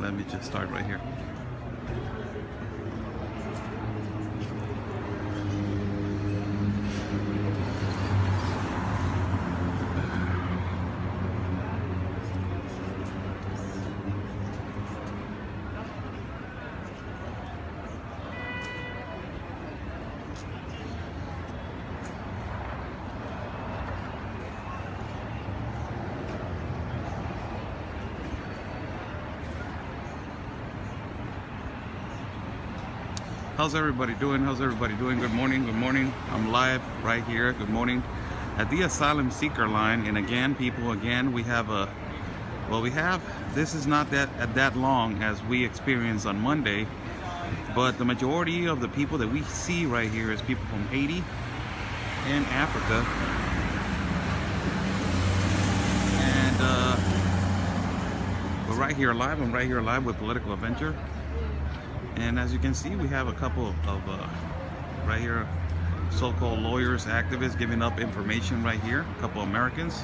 Let me just start right here. How's everybody doing? How's everybody doing? Good morning, good morning. I'm live right here, good morning, at the Asylum Seeker line. And again, people, we have a, this is not that long as we experienced on Monday, but the majority of the people that we see right here is people from Haiti and Africa. And we're right here live. I'm right here live with Political Avenger. And as you can see, we have a couple of right here, so-called lawyers, activists giving up information right here. A couple of Americans,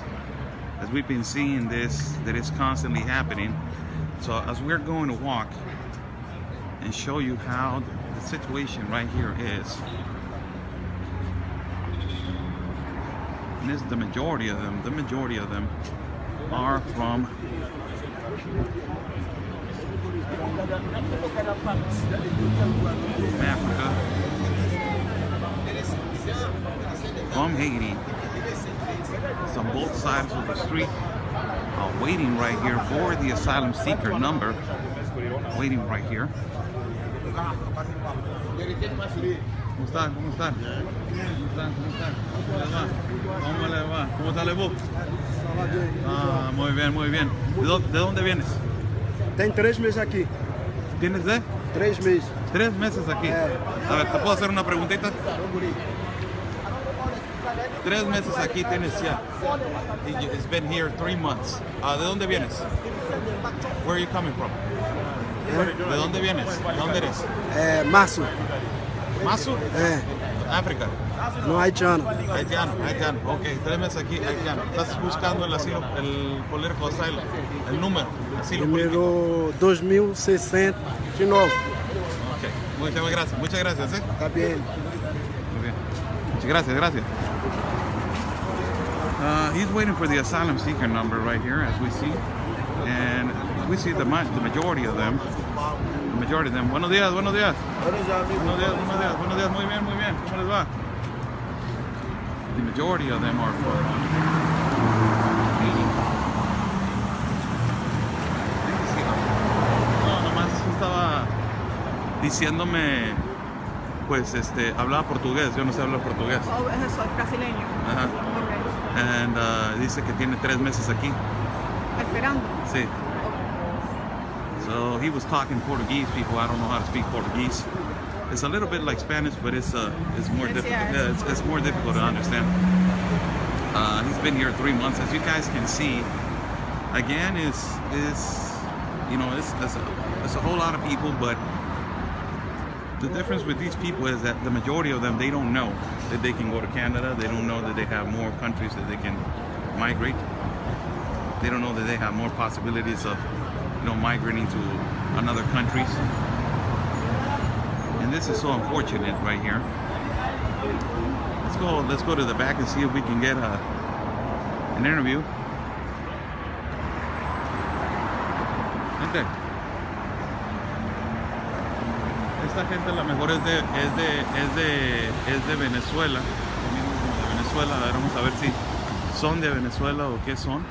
as we've been seeing this, that is constantly happening. So as we're going to walk and show you how the situation right here is, and this is the majority of them. The majority of them are from Africa, from Haiti. It's on both sides of the street, waiting right here for the asylum seeker number. Waiting right here. ¿Cómo están? ¿Cómo están? ¿Cómo están? ¿Cómo están? ¿Cómo le va? ¿Cómo está el book? Ah, muy bien, muy bien. ¿De dónde vienes? Tengo 3 meses aquí. ¿Tienes de? 3 meses. 3 meses aquí. A ver, ¿te puedo hacer una preguntita? 3 meses aquí tienes ya. It's been here 3 months. ¿De dónde vienes? Where are you coming from? ¿De dónde vienes? ¿De dónde eres? Março. ¿Masu? África. No, haitiano. Haitiano. Ok, 3 meses aquí, haitiano. Estás buscando el asilo, el political asylum, el número, asilo político. Número 2069. Ok, muchas gracias, ¿eh? Está bien. Muy bien. Muchas gracias. He's waiting for the asylum seeker number right here, as we see. And we see the majority of them. The majority of them. Buenos días. Buenos días, muy bien. ¿Cómo les va? The majority of them are from Haiti. No, nomás estaba diciéndome, pues, hablaba portugués. Yo no sé hablar portugués. Oh, eso es brasileño. Ajá. Okay. And dice que tiene 3 meses aquí. Esperando. Sí. So he was talking Portuguese, people. I don't know how to speak Portuguese. It's a little bit like Spanish, but it's more difficult. Yeah, it's more difficult to understand. He's been here 3 months, as you guys can see. Again, it's a whole lot of people, but the difference with these people is that the majority of them, they don't know that they can go to Canada. They don't know that they have more countries that they can migrate. They don't know that they have more possibilities of migrating to another countries. And this is so unfortunate right here. Let's go to the back and see if we can get an interview. Gente, esta gente a lo mejor es de Venezuela. De Venezuela. A ver, vamos a ver si son de Venezuela o qué son.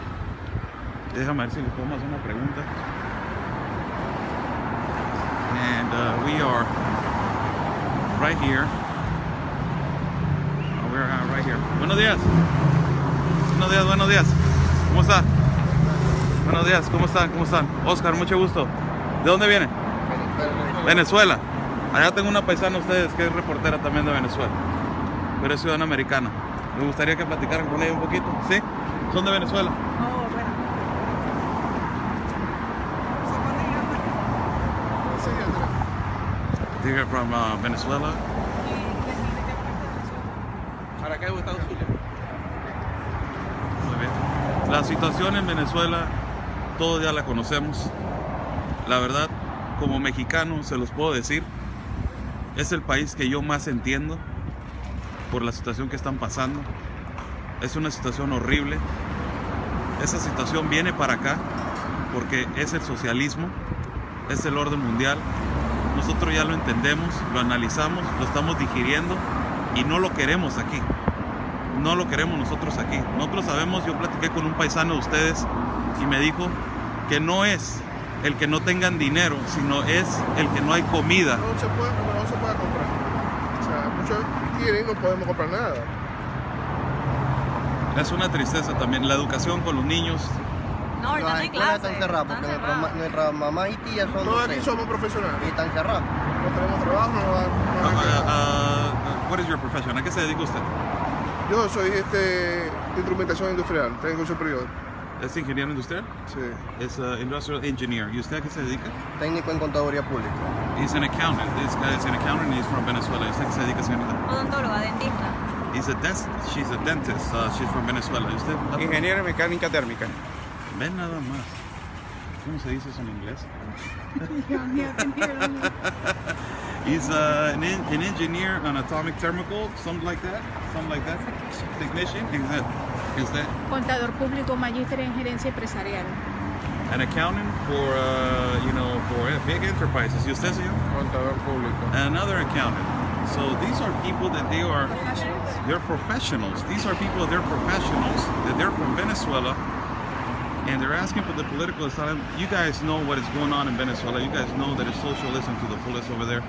Déjame ver si le podemos hacer una pregunta. And we are right here. We're right here. Buenos días. Buenos días. ¿Cómo está? Buenos días. ¿Cómo están? Oscar, mucho gusto. ¿De dónde viene? Venezuela. Allá tengo una paisana ustedes que es reportera también de Venezuela, pero es ciudadana americana. Me gustaría que platicaran con ella un poquito. ¿Sí? ¿Son de Venezuela? Oh, bueno. They're from Venezuela. Maracaibo, Estados Unidos. Muy bien. La situación en Venezuela, todos ya la conocemos. La verdad, como mexicano, se los puedo decir, es el país que yo más entiendo por la situación que están pasando. Es una situación horrible. Esa situación viene para acá porque es el socialismo, es el orden mundial. Nosotros ya lo entendemos, lo analizamos, lo estamos digiriendo y no lo queremos aquí. No lo queremos nosotros aquí. Nosotros sabemos, yo platiqué con un paisano de ustedes y me dijo que no es el que no tengan dinero, sino es el que no hay comida. No se puede comprar. O sea, muchos tienen y no podemos comprar nada. Es una tristeza también. La educación con los niños. No, ahorita no hay escuelas clases. están cerradas porque nuestras mamás y tías son Todos aquí docentes somos profesionales. y están cerradas. No tenemos trabajo, no dan. What is your profession? ¿A qué se dedica usted? Yo soy de instrumentación industrial, técnico superior. ¿Es ingeniero industrial? Sí. Es industrial engineer. ¿Y usted a qué se dedica? Técnico en contaduría pública. He's an accountant. This guy is an accountant and he's from Venezuela. ¿Y usted a qué se dedica, señorita? Odontóloga, dentista. She's a dentist. She's from Venezuela. ¿Y usted? Ingeniero en mecánica térmica. Ven nada más. ¿Cómo se dice eso en inglés? He's an engineer on atomic thermal, something like that. Technician. Is that Contador público, magíster en gerencia empresarial. an accountant for for big enterprises? ¿Y usted, señor? Contador público. Another accountant. So these are people that they're professionals. These are people they're professionals. That they're from Venezuela. And they're asking for the political asylum. You guys know what is going on in Venezuela. You guys know that it's socialism to the fullest over there.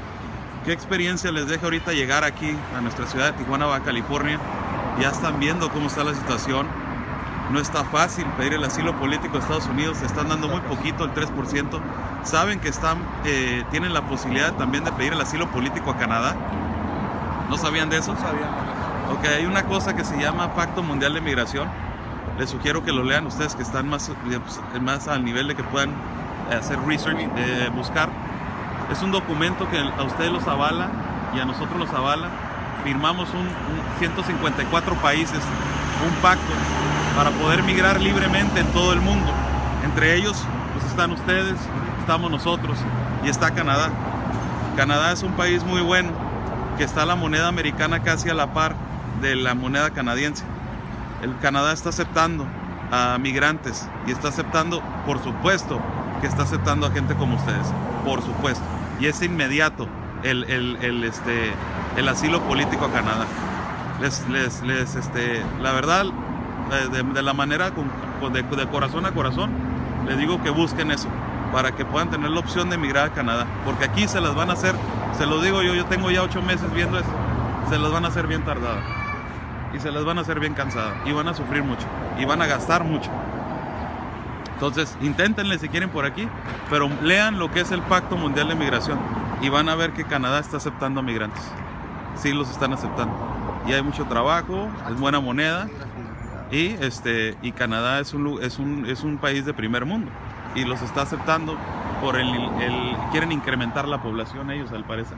¿Qué experiencia les deja ahorita llegar aquí a nuestra ciudad de Tijuana, Baja California? Ya están viendo cómo está la situación. No está fácil pedir el asilo político a Estados Unidos. Se están dando muy poquito, el 3%. Saben que tienen la posibilidad también de pedir el asilo político a Canadá. ¿No sabían de eso? Ok, hay una cosa que se llama Pacto Mundial de Migración. Les sugiero que lo lean ustedes que están más al nivel de que puedan hacer research, buscar. Es un documento que a ustedes los avala y a nosotros los avala. Firmamos 154 países, un pacto para poder migrar libremente en todo el mundo. Entre ellos pues están ustedes, estamos nosotros y está Canadá. Canadá es un país muy bueno, que está la moneda americana casi a la par de la moneda canadiense. El Canadá está aceptando a migrantes y está aceptando, por supuesto, que está aceptando a gente como ustedes, por supuesto. Y es inmediato el asilo político a Canadá. La verdad, de la manera de corazón a corazón, les digo que busquen eso para que puedan tener la opción de emigrar a Canadá, porque aquí se las van a hacer, se lo digo yo tengo ya 8 meses viendo esto, se las van a hacer bien tardada. Y se las van a hacer bien cansadas. Y van a sufrir mucho. Y van a gastar mucho. Entonces, inténtenle si quieren por aquí. Pero lean lo que es el Pacto Mundial de Migración. Y van a ver que Canadá está aceptando a migrantes. Sí, los están aceptando. Y hay mucho trabajo. Es buena moneda. Y Canadá es un país de primer mundo. Y los está aceptando por quieren incrementar la población ellos, al parecer.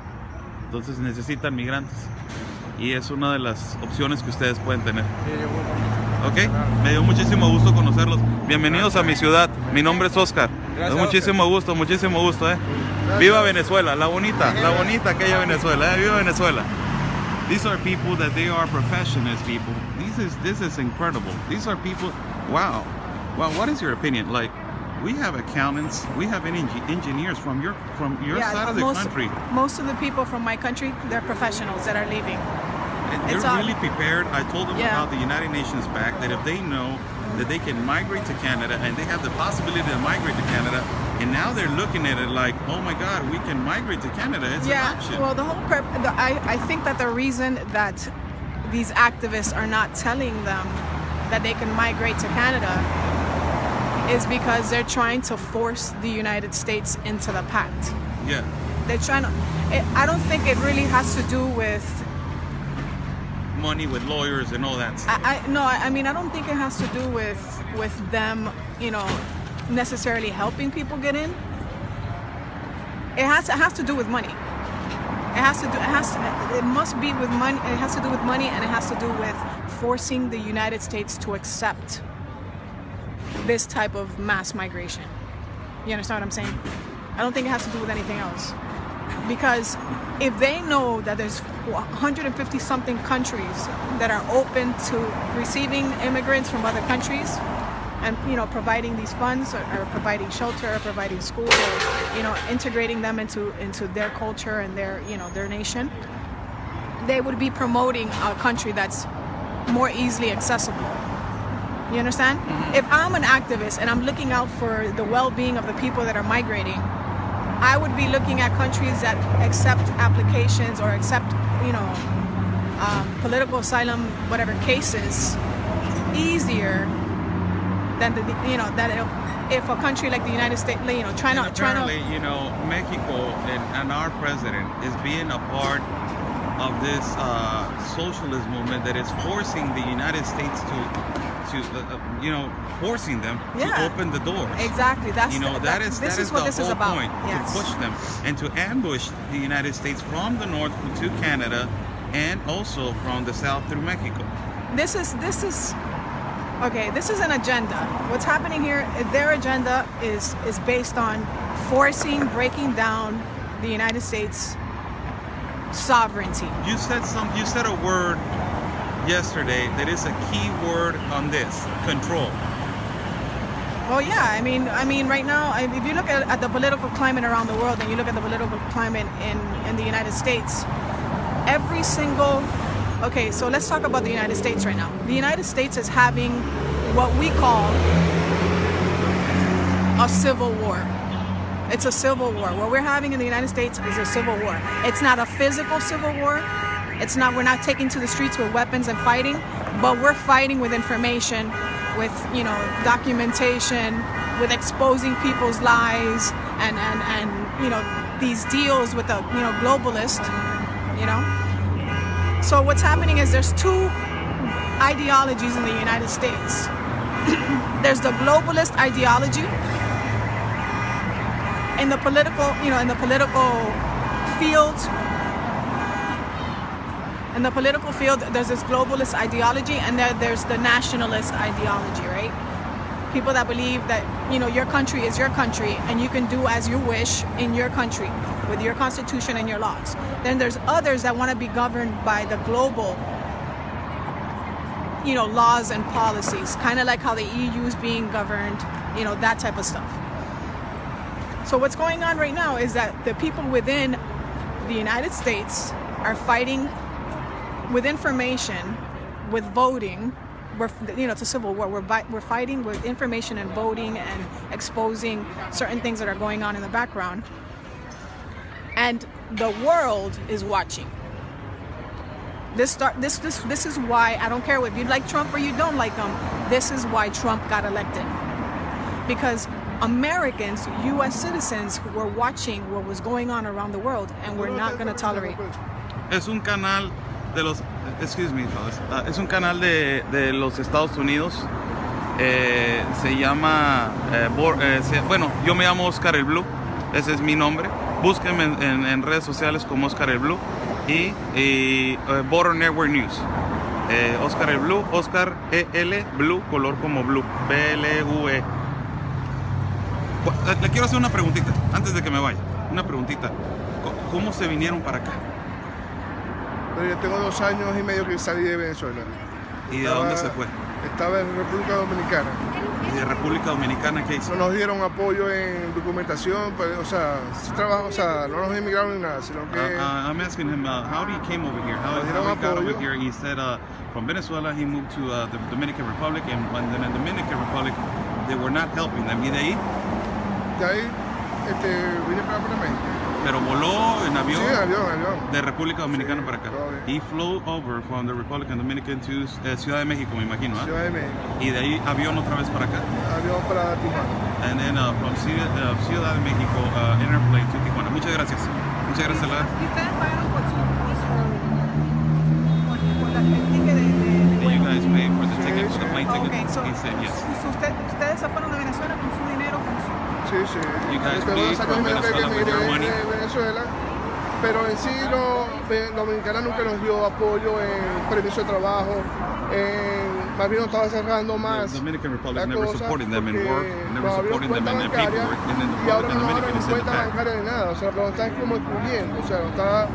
Entonces necesitan migrantes. Y es una de las opciones que ustedes pueden tener. Ok, me dio muchísimo gusto conocerlos. Bienvenidos a mi ciudad. Mi nombre es Oscar. Es muchísimo gusto, Viva Venezuela, la bonita aquella Venezuela. Viva Venezuela. These are people that they are professionals people. This is incredible. These are people. Wow. What is your opinion? Like, we have accountants, we have engineers from your side of the country. Most of the people from my country, they're professionals that are leaving. And they're really prepared. I told them about the United Nations Pact, that if they know that they can migrate to Canada and they have the possibility to migrate to Canada, and now they're looking at it like, oh my God, we can migrate to Canada. It's an option. Well, I think that the reason that these activists are not telling them that they can migrate to Canada is because they're trying to force the United States into the pact. Yeah. They're trying to. I don't think it really has to do with money, with lawyers and all that. I mean, I don't think it has to do with them, necessarily helping people get in. It has to do with money. It must be with money. It has to do with money, and it has to do with forcing the United States to accept this type of mass migration. You understand what I'm saying? I don't think it has to do with anything else. Because if they know that there's 150 something countries that are open to receiving immigrants from other countries and providing these funds or providing shelter or providing school or integrating them into their culture and their nation, they would be promoting a country that's more easily accessible. You understand? Mm-hmm. If I'm an activist and I'm looking out for the well-being of the people that are migrating, I would be looking at countries that accept applications or accept, political asylum, whatever cases, easier than if a country like the United States, Apparently, Mexico and our president is being a part of this socialist movement that is forcing the United States to forcing them to open the doors. Exactly. That is what this the is whole about. point, Yes. to push them and to ambush the United States from the north to Canada and also from the south through Mexico. This is okay. This is an agenda. What's happening here? Their agenda is based on breaking down the United States sovereignty. You said a word yesterday that is a key word on this: control. Well, yeah. I mean, right now, if you look at the political climate around the world, and you look at the political climate in the United States, every single. Okay, so let's talk about the United States right now. The United States is having what we call a civil war. It's a civil war. What we're having in the United States is a civil war. It's not a physical civil war. We're not taking to the streets with weapons and fighting, but we're fighting with information, with documentation, with exposing people's lies and these deals with the globalist, So what's happening is there's two ideologies in the United States. There's the globalist ideology. In the political field. In the political field, there's this globalist ideology, and there's the nationalist ideology, right? People that believe that, your country is your country, and you can do as you wish in your country with your constitution and your laws. Then there's others that want to be governed by the global, laws and policies, kind of like how the EU is being governed, that type of stuff. So what's going on right now is that the people within the United States are fighting with information, with voting. It's a civil war. We're fighting with information and voting and exposing certain things that are going on in the background. And the world is watching. This is why, I don't care if you like Trump or you don't like him, this is why Trump got elected. Because Americans, U.S. citizens, were watching what was going on around the world, and we're not going to tolerate. Es un canal de los, excuse me, es un canal de los Estados Unidos. Se llama, bueno, yo me llamo Oscar el Blue, ese es mi nombre. Búsquenme en redes sociales como Oscar el Blue y Border Network News. Oscar el Blue, Oscar EL Blue, color como blue, BLUE. Le quiero hacer una preguntita antes de que me vaya. Una preguntita. ¿Cómo se vinieron para acá? Pero yo tengo 2 años y medio que salí de Venezuela. ¿Y de dónde se fue? Estaba en República Dominicana. ¿Y de República Dominicana qué hizo? No nos dieron apoyo en documentación, pero, no nos emigraron ni nada, sino que... I'm asking him, how he came over here? How he got over here? He said from Venezuela he moved to the Dominican Republic, and then in the Dominican Republic they were not helping them. ¿Y de ahí? De ahí vine para México. Pero voló en avión, sí, avión. De República Dominicana para acá. Todavía. He flew over from the Republic and Dominican to Ciudad de México, me imagino. Ciudad de México. Y de ahí avión otra vez para acá. Avión para Tijuana. And then from Ciudad de México, interplane to Tijuana. Muchas gracias. Muchas gracias, Lara. ¿Y ustedes pagaron por el ticket de Did you vuelo? guys pay for the ticket, for the plane ticket? Okay, so He said yes. ustedes se fueron de Venezuela con su dinero, Sí. You guys Tengo flee 2 años y from medio que Venezuela with your money? emigré de Venezuela, pero en sí Dominicana nunca nos dio apoyo en permiso de trabajo, en más bien nos estaba cerrando The más. Dominican Republic la never cosa, supporting them in porque work, never nos abrieron supporting them cuenta in bancaria, paperwork, and then y ahora the no Dominican abren is in the cuenta back. bancaria de nada, o sea, nos están como excluyendo, o sea, nos está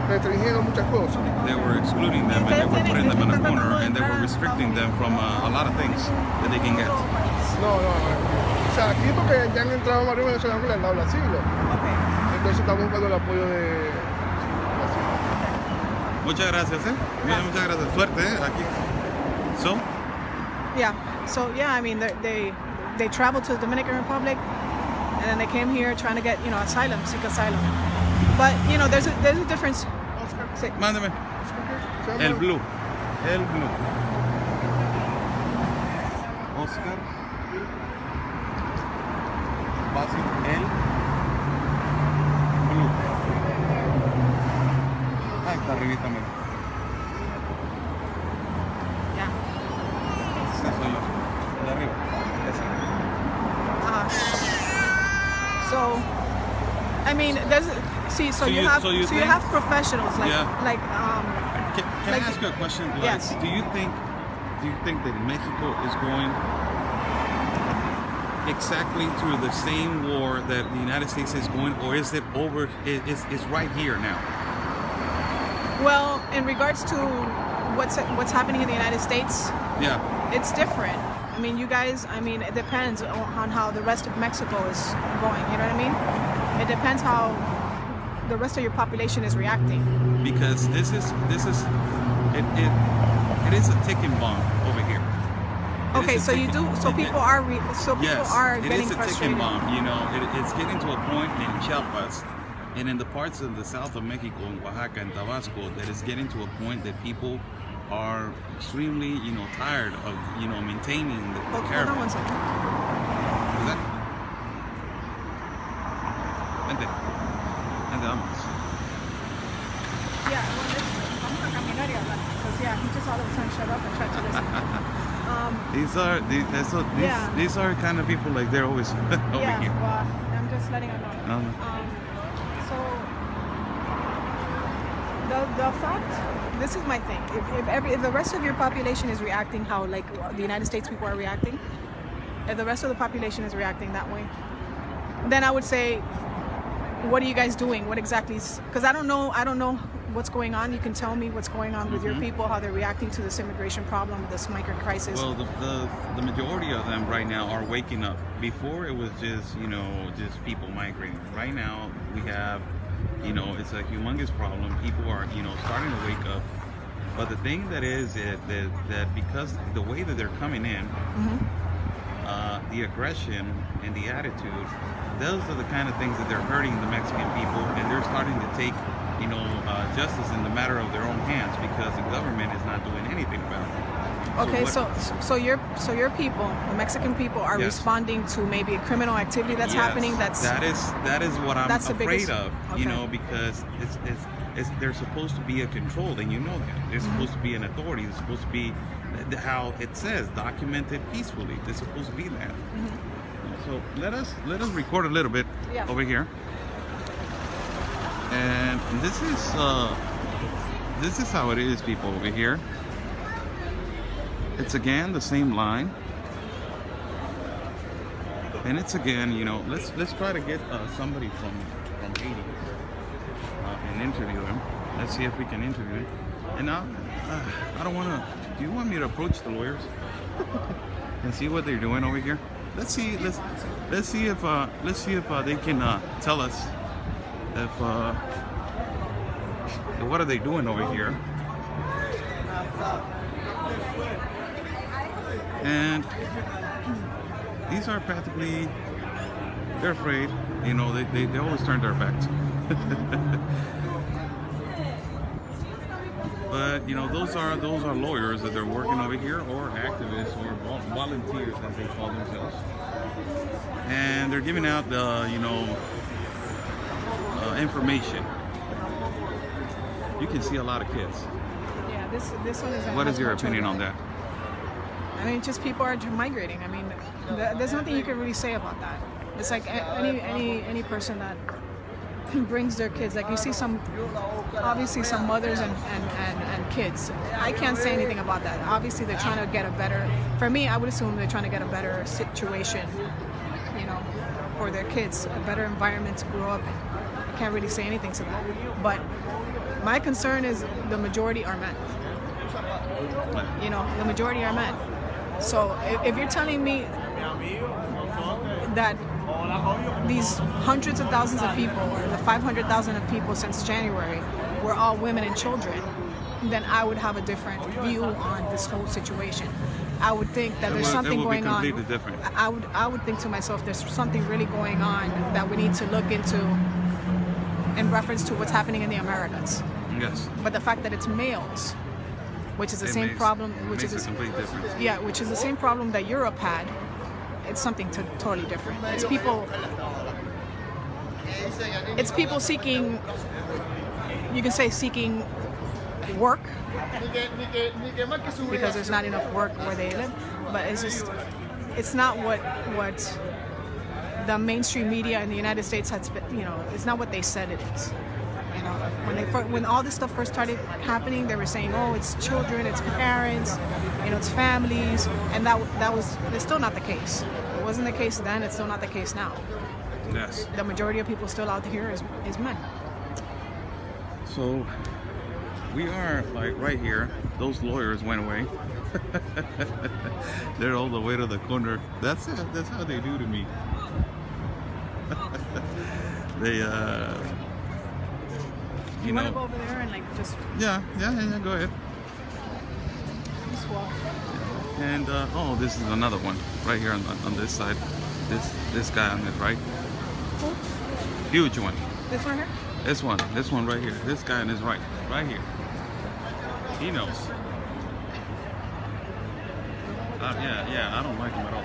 restringiendo muchas cosas. They were excluding them and they were putting them in a corner and they were restricting them from a lot of things that they can get. No. O sea, aquí porque ya han entrado varios venezolanos que le han dado el asilo. Entonces estamos buscando el apoyo de asilo. Muchas gracias, Mira, muchas gracias. Suerte, aquí. So, Yeah, I mean, they traveled to the Dominican Republic, and then they came here trying to get, asylum, seek asylum. But, there's a difference. Sí. mándame. ¿Se llama? El blue. Oscar. Fácil. El blue. Ahí está arribita, mira. Yeah. Ese soy yo. De arriba. Ese. So, I mean, so you think- have professionals Yeah. like Can I ask you a question? Like, Yes. Do you think that Mexico is going exactly through the same war that the United States is going, or is it over? It's right here now. well, in regards to what's happening in the United States, Yeah. it's different. I mean, it depends on how the rest of Mexico is going. You know what I mean? It depends how the rest of your population is reacting. Because it is a ticking bomb over here. It Okay, is a so you ticking- do. So people are. Yes, are it getting is a ticking frustrated. bomb. It's getting to a point in Chiapas and in the parts of the south of Mexico, in Oaxaca and Tabasco, that is getting to a point that people are extremely, tired of, maintaining the Hold on caravan. one second. Is that? Vente. Vente, vamos. Yeah, vamos a caminar y hablar. Because he just all of a sudden shut up and tried to listen. Yeah. These are kind of people like they're always over Yeah, here. well, I'm just letting him know. So the fact, this is my thing. If the rest of your population is reacting how like the United States people are reacting, if the rest of the population is reacting that way, then I would say, what are you guys doing? What exactly is? Because I don't know what's going on. You can tell me what's going on with your people, how they're reacting to this immigration problem, this migrant crisis. Well, the majority of them right now are waking up. Before it was just just people migrating. Right now we have it's a humongous problem. People are starting to wake up. But the thing that is that because the way that they're coming in, the aggression and the attitude, those are the kind of things that they're hurting the Mexican people, and they're starting to take justice in the matter of their own hands because the government is not doing anything about it. Okay, so your people, the Mexican people, are Yes. responding to maybe a criminal activity that's Yes, happening. that is what I'm that's the afraid biggest- of. okay. Because it's there's supposed to be a control, and that there's supposed to be an authority. There's supposed to be how it says documented peacefully. There's supposed to be that. So let us record a little bit over here, and this is how it is, people, over here. It's again the same line, and it's again, let's try to get somebody from Haiti and interview him. Let's see if we can interview him. And now, I don't want to. Do you want me to approach the lawyers and see what they're doing over here? Let's see if they can tell us if what are they doing over here. And these are practically, they're afraid, they always turn their backs. But those are lawyers that they're working over here, or activists, or volunteers as they call themselves, and they're giving out the information. You can see a lot of kids. Yeah, this one is. What is your opinion on that? I mean, just people are migrating. I mean, there's nothing you can really say about that. It's like any person that brings their kids. Like you see obviously some mothers and kids. I can't say anything about that. Obviously they're trying to get a better, for me, I would assume they're trying to get a better situation, you know, for their kids, a better environment to grow up in. I can't really say anything to that. But my concern is the majority are men. You know, the majority are men. So if you're telling me that these hundreds of thousands of people, or the 500,000 of people since January, were all women and children, then I would have a different view on this whole situation. I would think that there's something going on. Different. I would think to myself, there's something really going on that we need to look into in reference to what's happening in the Americas. Yes. But the fact that it's males, which is the same makes, problem, which makes is a complete difference. yeah, which is the same problem that Europe had. It's something totally different. It's people seeking, you can say seeking work, because there's not enough work where they live. But it's not what the mainstream media in the United States has been, you know, it's not what they said it is. You know, when all this stuff first started happening, they were saying, oh, it's children, it's parents, you know, it's families, and it's still not the case. It wasn't the case then, it's still not the case now. Yes. The majority of people still out here is men. So we are like right here. Those lawyers went away. They're all the way to the corner. That's it. That's how they do to me. They You want to go over there and like just yeah, go ahead. walk? And oh, this is another one right here on this side. This guy on the right. Huge one. This one here? This one right here. This guy on his right here. He knows. Yeah, I don't like him at all.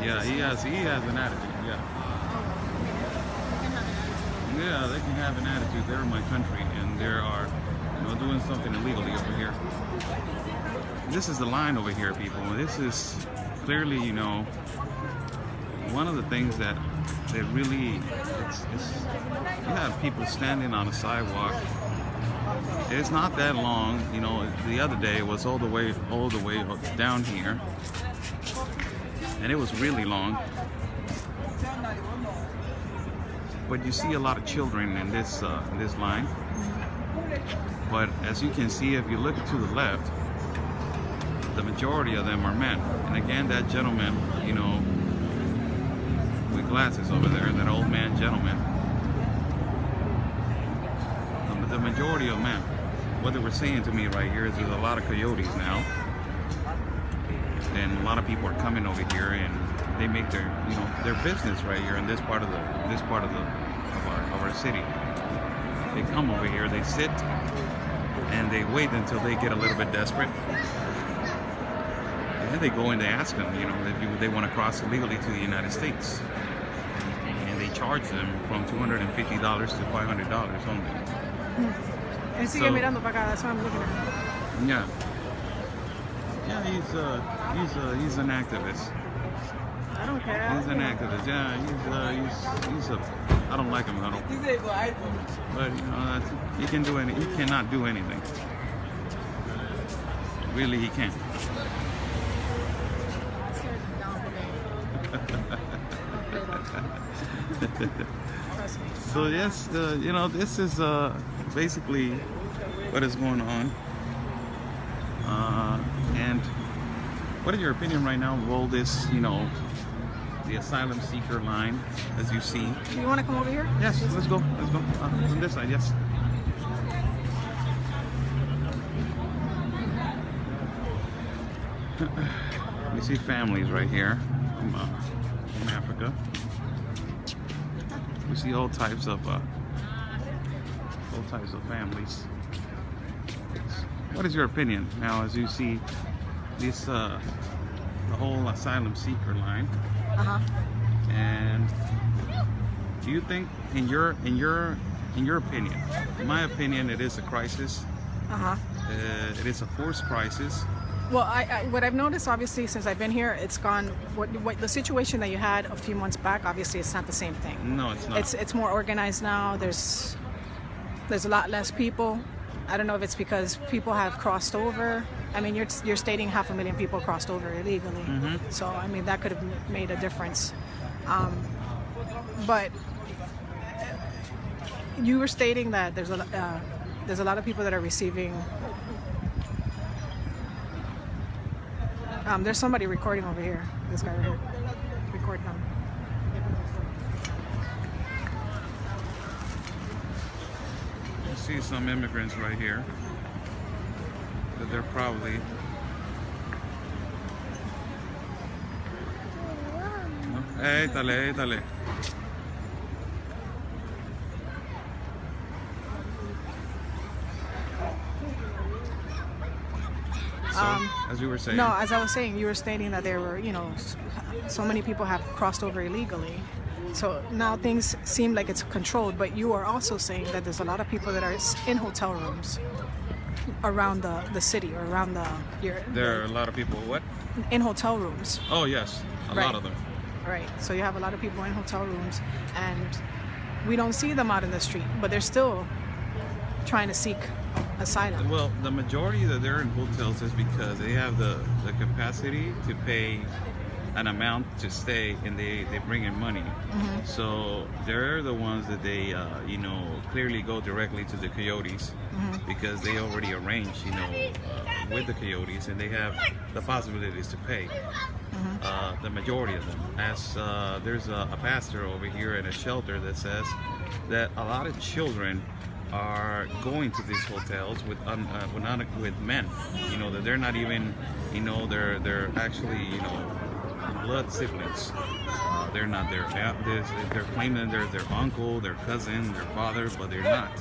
Yeah, he has an attitude. Yeah, they can have an attitude. They're in my country, and they are, you know, doing something illegally over here. This is the line over here, people. This is clearly, you know, one of the things that really, you have people standing on a sidewalk. It's not that long, you know. The other day it was all the way down here, and it was really long. But you see a lot of children in this line. But as you can see, if you look to the left, the majority of them are men. And again, that gentleman, you know, with glasses over there, that old man gentleman. But the majority of men. What they were saying to me right here is there's a lot of coyotes now, and a lot of people are coming over here, and they make their business right here in this part of our city. They come over here, they sit, and they wait until they get a little bit desperate. And then they go and they ask them, you know, if they want to cross illegally to the United States. And they charge them from $250 to $500 only. Él sigue mirando para acá, that's what I'm looking at. Yeah. Yeah, he's an activist. I don't care. He's an activist. Yeah, he's a. I don't like him at all. But you know, he cannot do anything. Really, he can't. So yes, you know, this is basically what is going on. And what is your opinion right now of all this, you know, the asylum seeker line, as you see? You want to come over here? Yes, let's go. From this side, yes. You see families right here from Africa. We see all types of families. What is your opinion now, as you see this the whole asylum seeker line? And do you think, in your opinion, in my opinion, it is a crisis. It is a forced crisis. Well, what I've noticed, obviously, since I've been here, it's gone. What the situation that you had a few months back, obviously, it's not the same thing. No, it's not. It's more organized now. There's a lot less people. I don't know if it's because people have crossed over. I mean, you're stating 500,000 people crossed over illegally. So I mean, that could have made a difference. But you were stating that there's a lot of people that are receiving. There's somebody recording over here. This guy right here, recording them. You see some immigrants right here that they're probably. Hey, dale. So, as you were saying. No, as I was saying, you were stating that there were, so many people have crossed over illegally. So now things seem like it's controlled, but you are also saying that there's a lot of people that are in hotel rooms around the city or around There are a lot of people, what? In hotel rooms. Oh, yes, a lot of them. Right. So you have a lot of people in hotel rooms, and we don't see them out in the street, but they're still trying to seek asylum. Well, the majority that they're in hotels is because they have the capacity to pay an amount to stay, and they bring in money. So they're the ones that they clearly go directly to the coyotes because they already arrange with the coyotes, and they have the possibilities to pay. The majority of them. As there's a pastor over here at a shelter that says that a lot of children are going to these hotels with men, that they're not even, they're actually, blood siblings. They're not they're claiming they're their uncle, their cousin, their father, but they're not.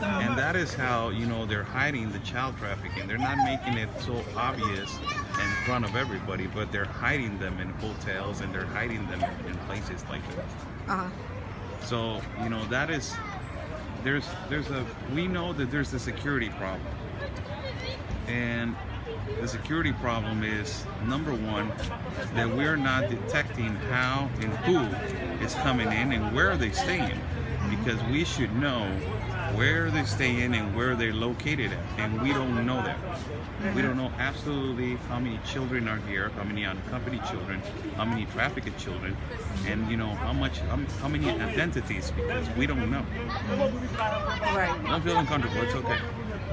And that is how, they're hiding the child trafficking. They're not making it so obvious in front of everybody, but they're hiding them in hotels, and they're hiding them in places like that. So, that is, we know that there's a security problem. And the security problem is, number one, that we're not detecting how and who is coming in and where they staying, because we should know where they stay in and where they're located at, and we don't know that. We don't know absolutely how many children are here, how many unaccompanied children, how many trafficked children, and how many identities, because we don't know. Right. Don't feel uncomfortable. It's okay.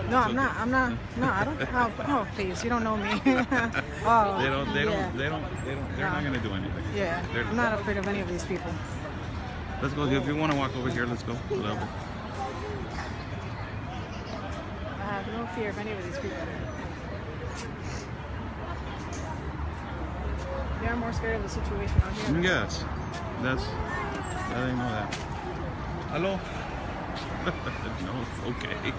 No, I'm not. No, I don't. Oh, please, you don't know me. Oh, They're not gonna do anything. Yeah, I'm not afraid of any of these people. Let's go. If you want to walk over here, let's go. I have no fear of any of these people. They are more scared of the situation out here. Yes, I didn't know that. Hello? No, okay.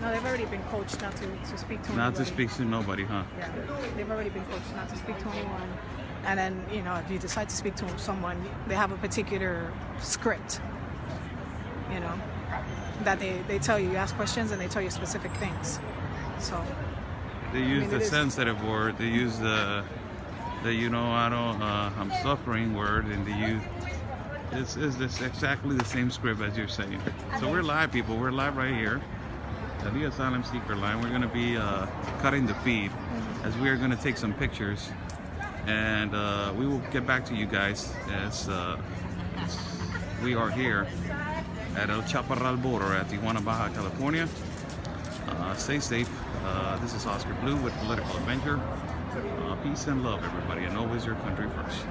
No, they've already been coached not to speak to Not anybody. to speak to nobody, huh? Yeah, they've already been coached not to speak to anyone. And then, if you decide to speak to someone, they have a particular script, that they tell you. You ask questions and they tell you specific things. So They use the sensitive word. They use the I'm suffering word, and they use it's this exactly the same script as you're saying. So we're live, people. We're live right here at the Asylum Seeker line. We're going to be cutting the feed as we are going to take some pictures, and we will get back to you guys as we are here at El Chaparral border at Tijuana, Baja California. Stay safe. This is Oscar Blue with Political Avenger. Peace and love, everybody, and always your country first.